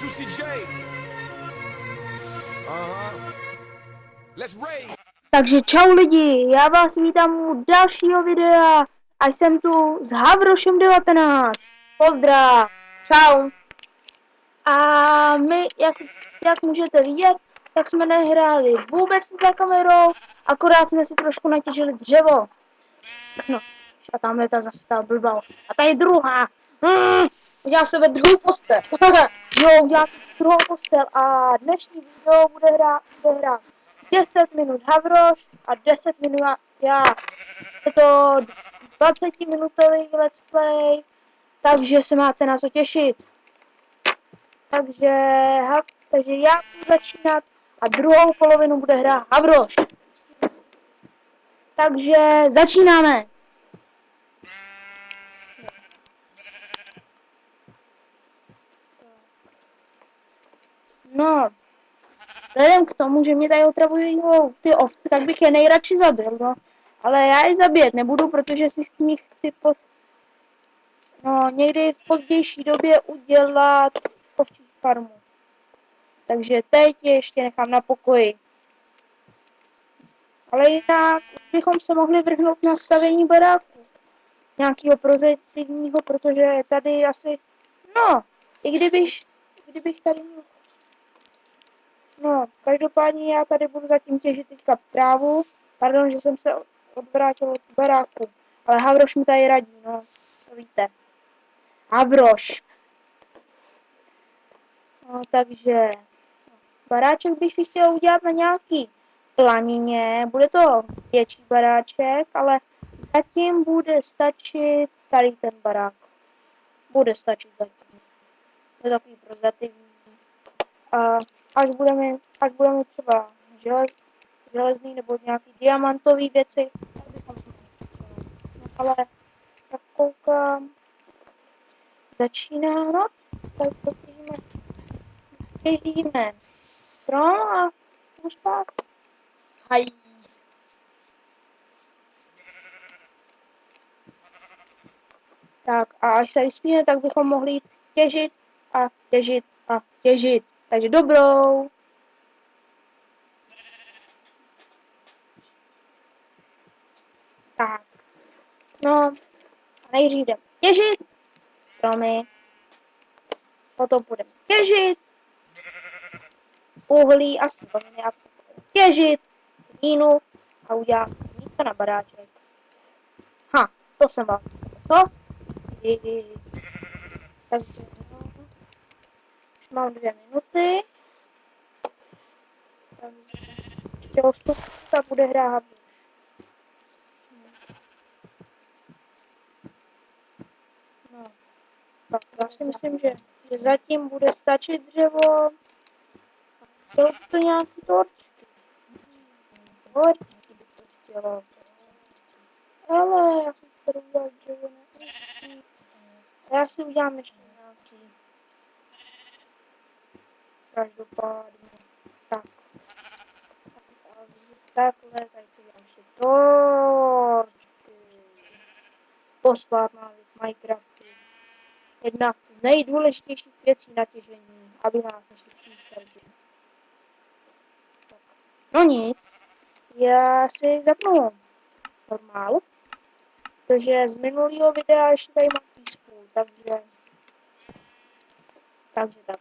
Juicy J. Let's raid. Takže čau lidi, já vás vítám u dalšího videa a jsem tu s Havrošem 19. Pozdrav. Čau. A my, jak můžete vidět, tak jsme nehráli vůbec za kamerou, akorát jsme si trošku natěžili dřevo. No, a tamhle ta zase ta blbá. A tady druhá. Udělám sebe druhou postel. Jo, udělám druhou postel a dnešní video bude hrát 10 minut Havroš a 10 minut já. Je to 20-minutový let's play, takže se máte na co těšit. Takže já budu začínat a druhou polovinu bude hrát Havroš. Takže začínáme. No, vzhledem k tomu, že mě tady otravují ty ovce, tak bych je nejradši zabil, no. Ale já je zabíjet nebudu, protože si s nich chci někdy v pozdější době udělat ovčí farmu. Takže teď je ještě nechám na pokoji. Ale jinak bychom se mohli vrhnout na stavění baráku. Nějakého prozatívního, protože tady asi, no, i kdybych tady měl. No, každopádně já tady budu zatím těžit teďka trávu. Pardon, že jsem se odvrátil od baráku. Ale Havroš mi tady radí, no, to víte. Havroš. No, takže baráček bych si chtěl udělat na nějaký planině. Bude to větší baráček, ale zatím bude stačit tady ten barák. Bude stačit zatím. Je takový prozativní. A až budeme třeba železný nebo nějaký diamantový věci, tak bychom se mohli. No, ale tak koukám, začíná noc, tak těžíme strom a už tak. Haj. Tak a až se vyspíme, tak bychom mohli jít těžit a těžit a těžit. Takže dobrou. Tak. No, a nejdřív jdeme těžit stromy. Potom budeme těžit uhlí a suroviny a těžit hlínu a udělat místo na baráček. To jsem vás myslel, co? Takže už mám 2 minuty. Takže ještě 8 minut bude hrát už. No. Tak já si myslím, že zatím bude stačit dřevo. To nějaký torčky. Torčky by to chtělo. Ale já jsem si tady udělal dřevo. Já si udělám ještě nějaký. Každopádně. Tak. Takhle, tady si udělám ještě torčky. Posvátná věc Minecraftu. Jedna z nejdůležitějších věcí na těžení, aby nás nešli příšerky. No nic, já si zapnu normál, protože z minulého videa ještě tady mám peaceful, takže tak.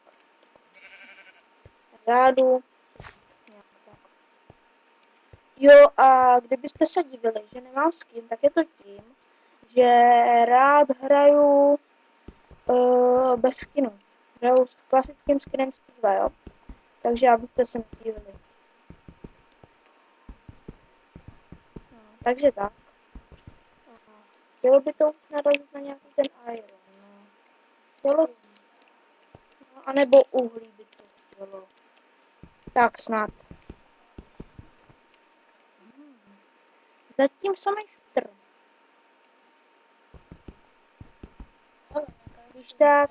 Já jdu nějak tak. Jo, a kdybyste se divili, že nemám skin, tak je to tím, že rád hraju bez skinu. Hraju s klasickým skinem Steve, jo. Takže abyste se nedivili. Takže tak. Chtělo by to už narazit na nějaký ten iron. No. Chtělo. No, anebo uhlí by to chtělo. Tak snad. Zatím samý šutr. Když tak.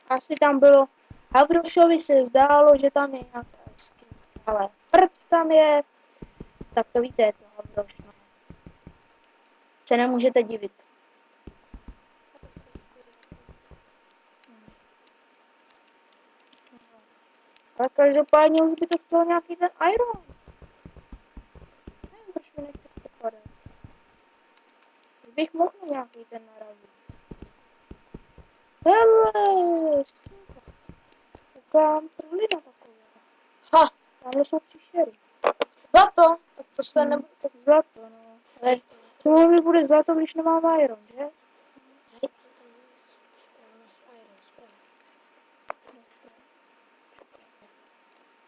Asi tam bylo, Havrošovi se zdálo, že tam je nějaká skin, ale prd tam je, Tak to víte, je to havroš, no. Se nemůžete divit. Ale každopádně už by to chtělo nějaký ten iron. Nevím, proč mi nechce popadat. Bych mohl nějaký ten narazit. Hele, skýnka. Koukám trhlina taková. Ha, Tamhle jsou příšery. zlato. Tak to se nebude. Tak zlato, no. Ale to mi bude zlato, když nemám iron, že?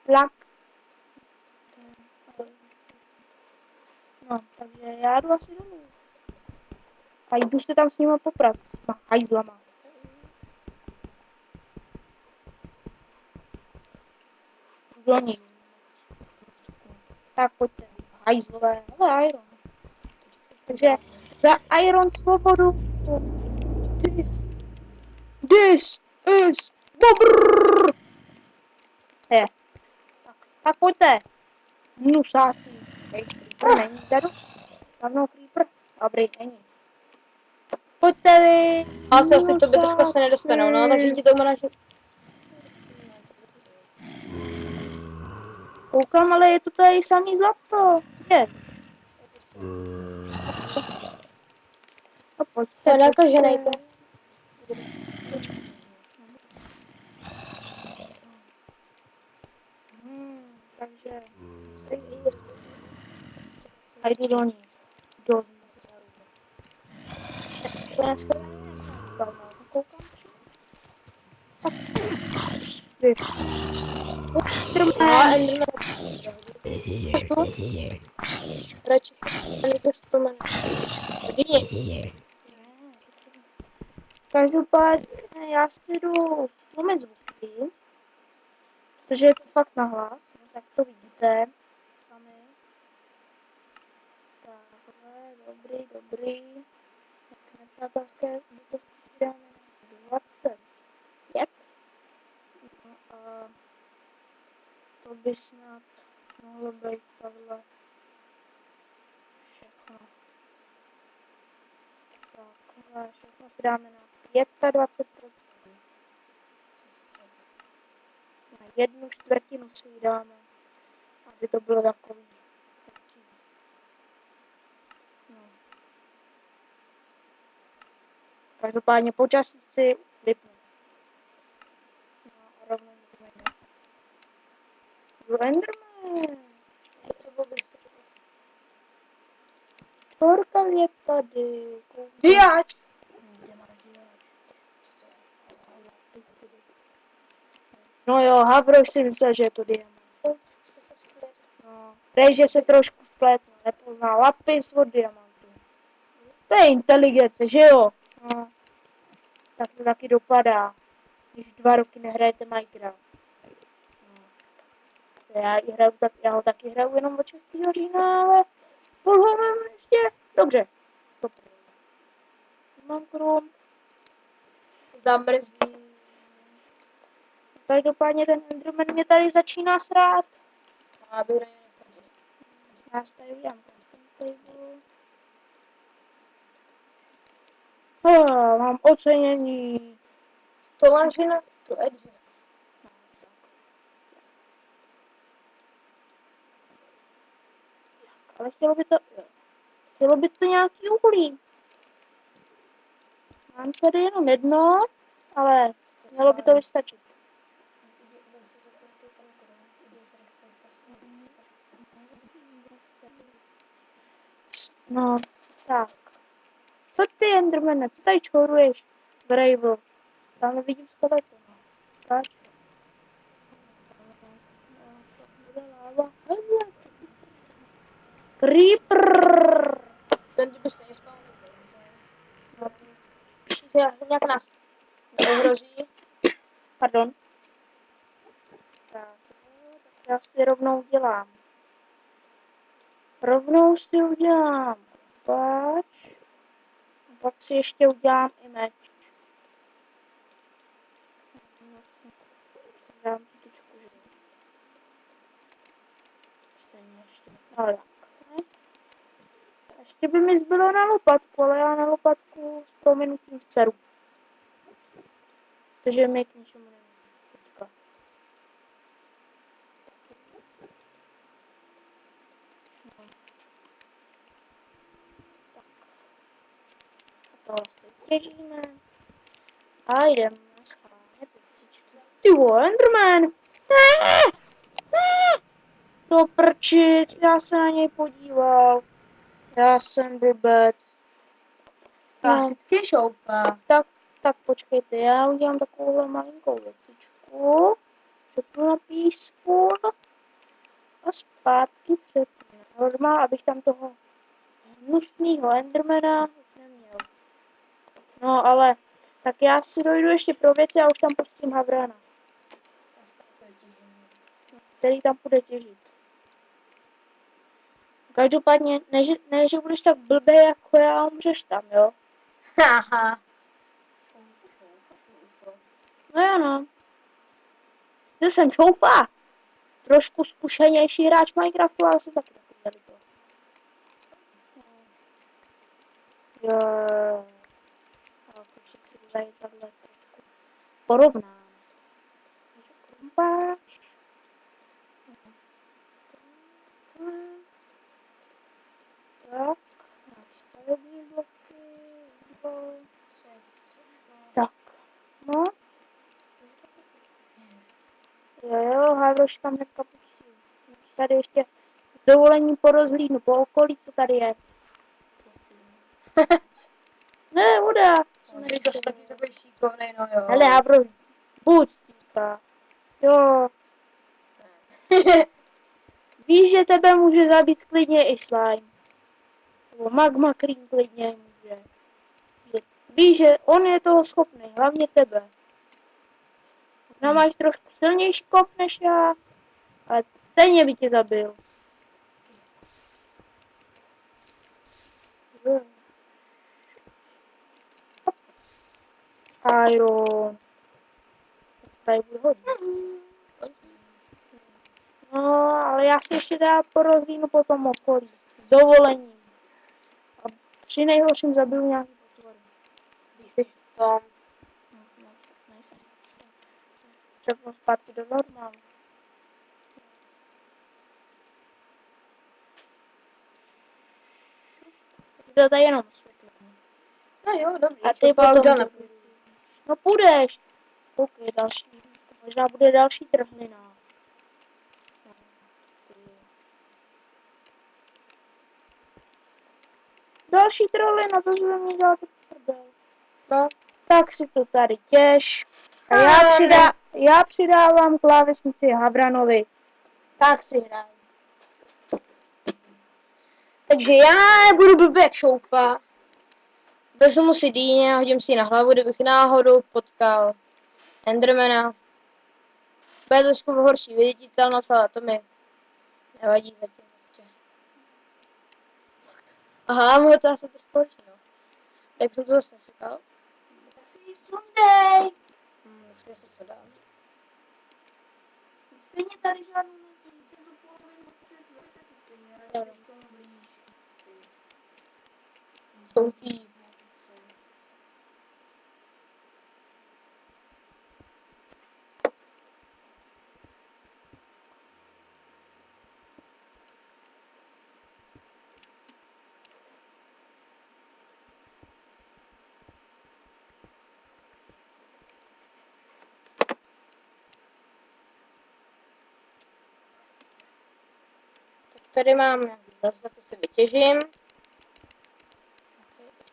Lak. No, takže já jdu asi domů. A jdu se tam s nima poprat, s těma hajzlama. Jdu do nich. Tak pojďte, hajzlové. Hele, iron. Takže za iron svobodu. This is Bobr. Je. Tak pojďte. Nusáci. Hej, creeper není vzadu. Tam creeper. Dobrý, není. Pojďte vy. Asi to by teďka se nedostanou, no, takže ti to manažu. Koukám, ale je to tady samý zlato. Je. A pojďte, Nakaženejte. Takže a jdu do nich. Do zmrzaru. To dneska koukám třeba. Víš. No, Enderman. Máš tu? Radši někdo se to jmenuje. Hodině. Každopádně já si jdu stlumit zvuky, protože je to fakt nahlas, no, tak to vidíte sami. Takhle, dobrý. Jak nepřátelské bytosti si dáme na 25. No a to by snad mohlo být takhle všechno. Takhle všechno si dáme na 25%. Na 1/4 si ji dáme, aby to bylo takový hezký. No. Každopádně počasí si vypnu. No a rovnou můžeme jít. Enderman! To bylo bych se. Čorka je tady. Diáč. Kde máš diáč? No jo, Havroš si myslel, že je to diamant. No, prej, že se trošku spletl, nepoznal lapis od diamantu. To je inteligence, že jo? No. Tak to taky dopadá, když 2 roky nehrajete Minecraft. No. Já ho taky hraju jenom od 6. října, ale furt ho mám ještě dobře. Dobře. Mám krom. Zamrzí. Každopádně ten Enderman mě tady začíná srát. Aby raně nechodil. Já si tady udělám crafting table. Mám ocenění. To lanžina, to edžina. Ale chtělo by to nějaký uhlí. Mám tady jenom jedno, ale mělo by to vystačit. No, tak. Co ty, Endermane, co tady čoruješ? Brejvo. Tam vidím skeleton. Skáče. Bude láva. Creeper! Ten by se nespal. No, Nějak nás neohrozí. pardon. Tak já si rovnou udělám. Páč. A pak si ještě udělám i meč. Vlastně si dám tudičku, že stejně ještě. No tak. Ještě by mi zbylo na lopatku, ale já na lopatku s prominutím seru. Takže mi k ničemu nemůže. Počkat. No. Tak. A to asi těžíme. A jdeme schánět věcičky. Ty vole, Enderman! Ne! Ne! To prčic, já se na něj podíval. Já jsem blbec. No, Klasický šoupa. tak počkejte, já udělám takovouhle malinkou věcičku. Přepnu na peaceful. A zpátky přepnu. Normál, abych tam toho hnusnýho Endermana už neměl. No ale, tak já si dojdu ještě pro věci a už tam pustím Havrana, který tam bude těžit. Každopádně, ne, že budeš tak blbý jako já, umřeš tam, jo? Haha. No jo, no. Zde jsem čoufa. Trošku zkušenější hráč Minecraftu, ale jsem taky takový to. Jo. A košík si tady takhle trošku porovnám. Takže krumpáč. Tak, stavební bloky, jídlo. Tak, no. Jo, Havroš tam hnedka pustí. Tady ještě s dovolením porozhlídnu po okolí, co tady je. Ne, voda. Jsi zase taky takový šikovnej, no jo. Hele, Havroš, buď stíka. Jo. Víš, že tebe může zabít klidně i slime. Nebo magma cream klidně může. Víš, že on je toho schopný, hlavně tebe. No, máš trošku silnější kop než já, ale stejně by tě zabil. Iron. Tady bude hodně. No, ale já si ještě teda porozlínu po tom okolí. S dovolením. A při nejhorším zabiju nějaký potvory. Když jsi v tom. Nejsem. Třeba zpátky do normálu. To tady jenom osvětlení. No jo, dobrý. A ty potom no půjdeš. Koukej, další. Možná bude další trhlina. Další trhlina, to se mi dělá prdel. No, tak si to tady těž. A já přidávám klávesnici Havranovi. Tak si hraj. Takže já budu blbý jak šoufa. Vezmu si dýně a hodím si ji na hlavu, kdybych náhodou potkal Endermana. Bude trošku horší viditelnost, ale to mi nevadí zatím ještě. Aha, mohlo to asi trošku horší, no. Tak jsem to zase nečekal. Tak si ji sundej. Musím se sodám. Stejně tady žádnou jsem to polovinu osvětlil. Dobrý. Soutí. Tady mám nějaký zase, to si vytěžím.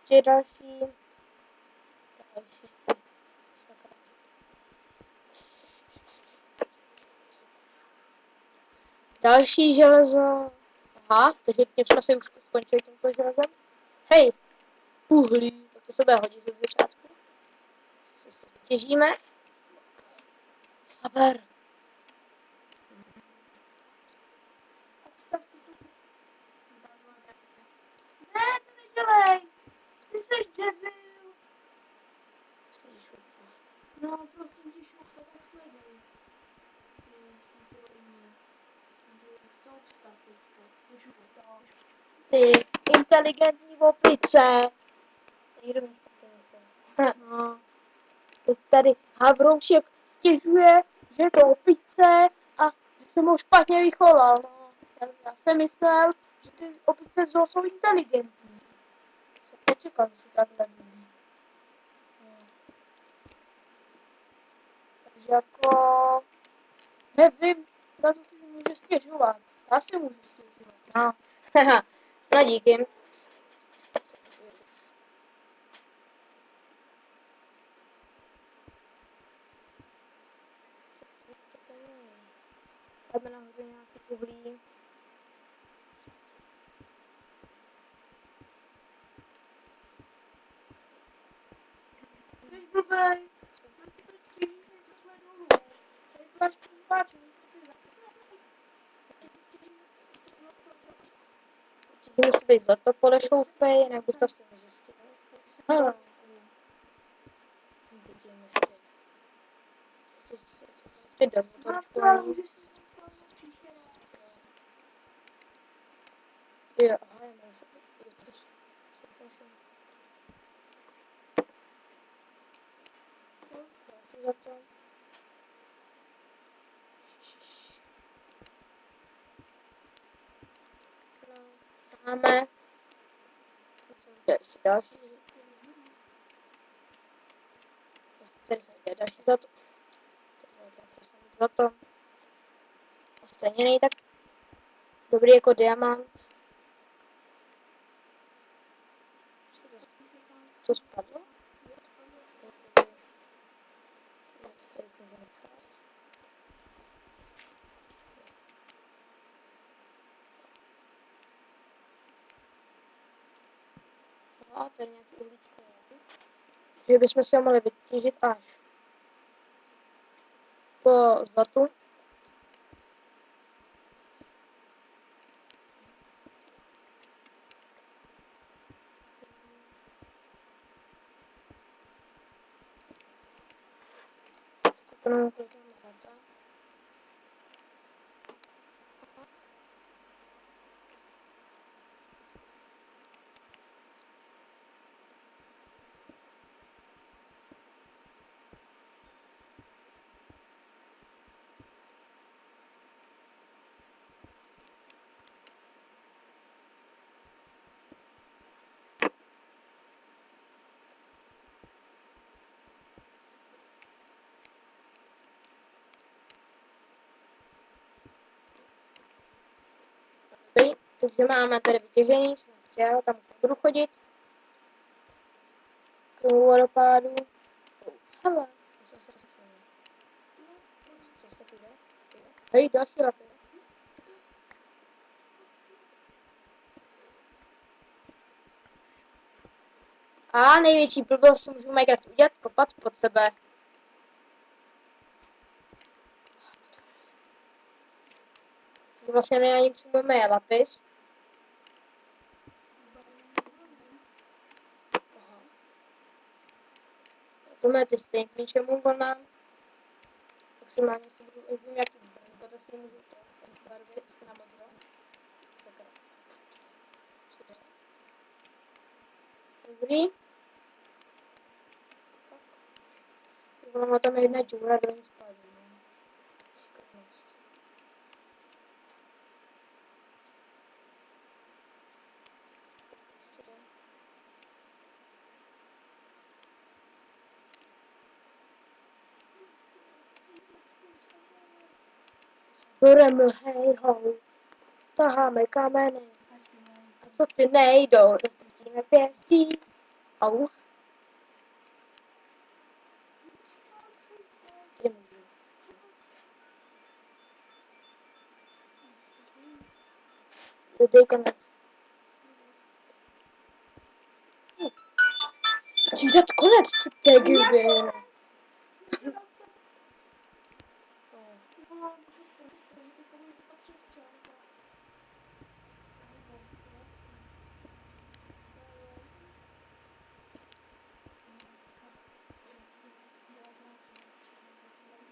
Ještě další. Další železo. Aha, takže tím jsme si už skončili tímto železem. Hej, uhlí, tak to se bude hodit ze začátku. Co si vytěžíme. Super. Obstav si tu. Ne, to nedělej. Ty jsi debil. No, prosím tě, šucha, tak sleduj. Ty. inteligentní opice. Někdo mi špatně myslel. No. Teď tady Havroušek stěžuje, že je to opice a že jsem ho špatně vychoval. No. Já jsem myslel, že ty opice v zoo jsou inteligentní. Jsem nečekal, že jsou takhle blbý. No. Takže jako... Nevím, na co si může stěžovat. Já si můžu stěžovat. No. No díky. Tady nahoře nějaký uhlí. Jsi blbej. Prostě to stěžíš něco takhle dolů. Tady to máš kůpač, Těžíme si tady zlatopole šoufej, jinak Gustav si nezjistil. Hele. Tam vidím ještě. Zpět do zatočkování. Jo, aha, já mám se... Jo, to se našel. Další za to. No, máme. Ještě další. Tady jsem viděl další zlato. Tady jsem zlato. A stejně nej tak dobrý jako diamant. Co spadlo? No, to tady už můžu nechat. No a tady nějaký uhlíčko. Takže bychom si ho mohli vytěžit až po zlatu. Skupinu kolik máme zlata. Dobrý, takže máme tady vytěžený, jsem chtěl, tam už nebudu chodit. K tomu vodopádu. Hele, co se všiml. Co se tu jde? Hej, další lapis. A největší blbost, co můžu v Minecraftu udělat, kopat pod sebe. To vlastně není k čemu je lapis. Aha. To mě ty stejně k ničemu volná. Maximálně si budu, až budu nějaký brnko, tak si můžu to barvit na modro. Sakra. Dobrý. Tak. Ty vole, tam je jedna džura, do ní spadne. Šikovnost. Budeme hej ho, taháme kameny. A co ty nejdou, rozsvítíme pěstí. Au. Tady můžu. Tady konec. Říkat konec, co tegivě.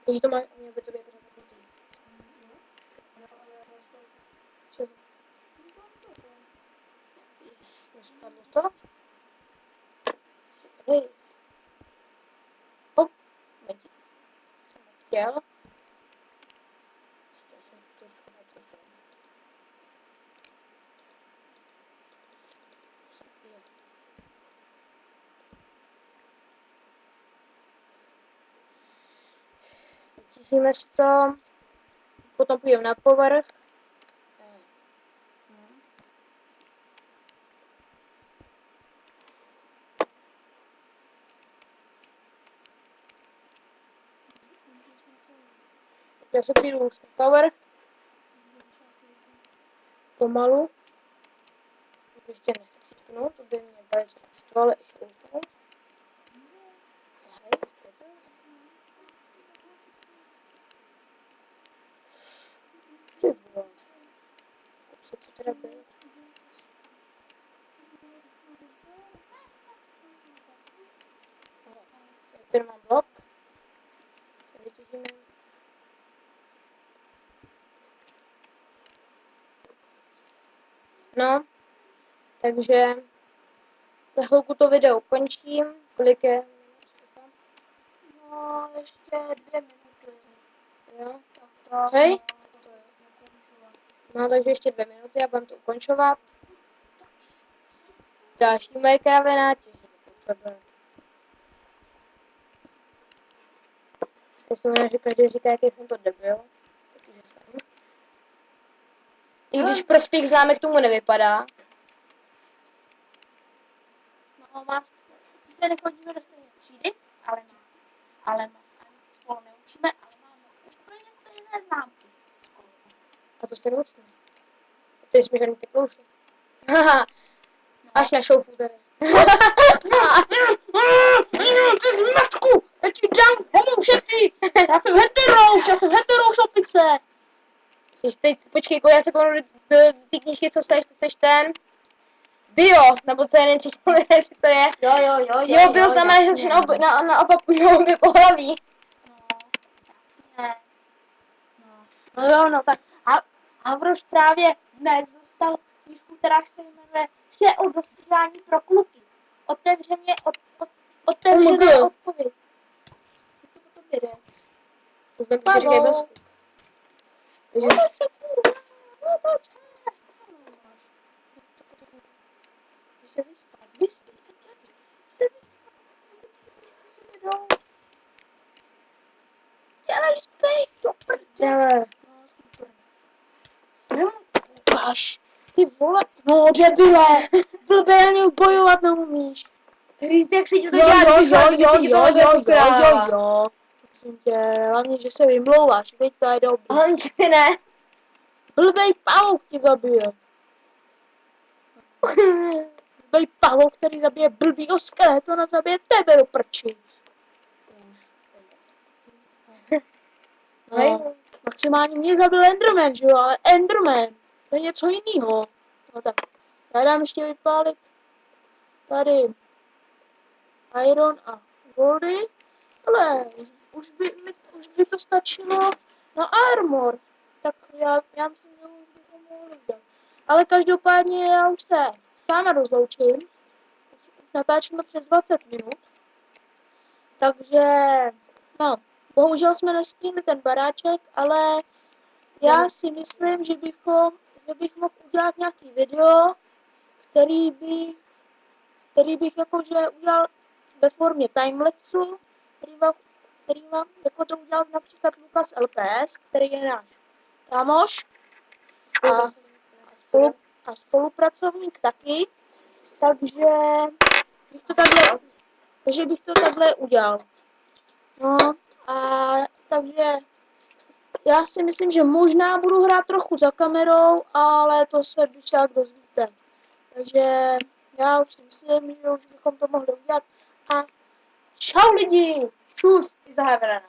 Takže to má, mě by to být pořád zapnutý. Čeho? Yes. Spadlo to? Hej. Hop. Medík. Jsem chtěl. Chtěl jsem trošku na to. Vytěžíme si to. Potom půjdeme na povrch. Já se půjdu už na povrch. Pomalu. Ještě nechcípnu, to by mě velice naštvalo, ale i šoupnu. Ty vole. Co to teda bylo? Tady mám blok. To vytěžíme. No, takže za chvilku to video ukončím. Kolik je? No, ještě 2 minuty. Jo. Tak, Hej. to je ukončovat. No, takže ještě 2 minuty a budeme to ukončovat. Další moje kravena, těží pod sebe. Jsem možná, že každý říká, jaký jsem to debil. Takže jsem. I když prospěch známek tomu nevypadá. No, sice nechodíme do stejné třídy, ale má. Ani se spolu neučíme, ale máme úplně stejné známky. A to se neučíme. A to je smíchaný tekloušek. Haha. Až na šoufu tady. Ty zmetku! Já ti dám homouše ty! Já jsem hetero šopice! Teď, počkej, já se kouknu do té knížky, co seš ten bio, nebo to je něco, jestli to je. Jo, bio znamená, že jsi na obě pohlaví. No, jasně. No, tak Havroš právě dnes dostal knížku, která se jmenuje Vše o dostřídání pro kluky. Otevřené odpověď. Co to jde? Už jsem prostě říkaj blesku. Takže Vyspí se. Dělej spej, do prdele. No, super. Ukáž. Ty vole. No, debile. Blbě, ani bojovat neumíš. Rýst, jak si ti to dělá, když se ti to hodně ukrává. Jo. Prosím tě, hlavně, že se vymlouváš, víš, to je dobrý. Hlavně, že ty ne. Blbej pavouk ti zabije. Blbej pavouk, který zabije blbýho skeletona, zabije tebe do prčic. No, maximálně mě zabil Enderman, že jo, ale Enderman, to je něco jiného. No tak, já dám ještě vypálit tady Iron a Goldy, ale už by to stačilo na Armor. Tak já myslím, že už bychom mohli udělat. Ale každopádně já už se s váma rozloučím. Už natáčíme přes 20 minut. Takže, no, bohužel jsme nestihli ten baráček, ale já si myslím, že bych mohl udělat nějaký video, který bych jakože udělal ve formě timelapsu, který vám jako to udělal například Lukas LPS, který je náš kámoš a spolupracovník taky, takže bych to takhle udělal. No a takže já si myslím, že možná budu hrát trochu za kamerou, ale to se když tak dozvíte. Takže já už si myslím, že už bychom to mohli udělat. A čau lidi! Čus, i za Havrana.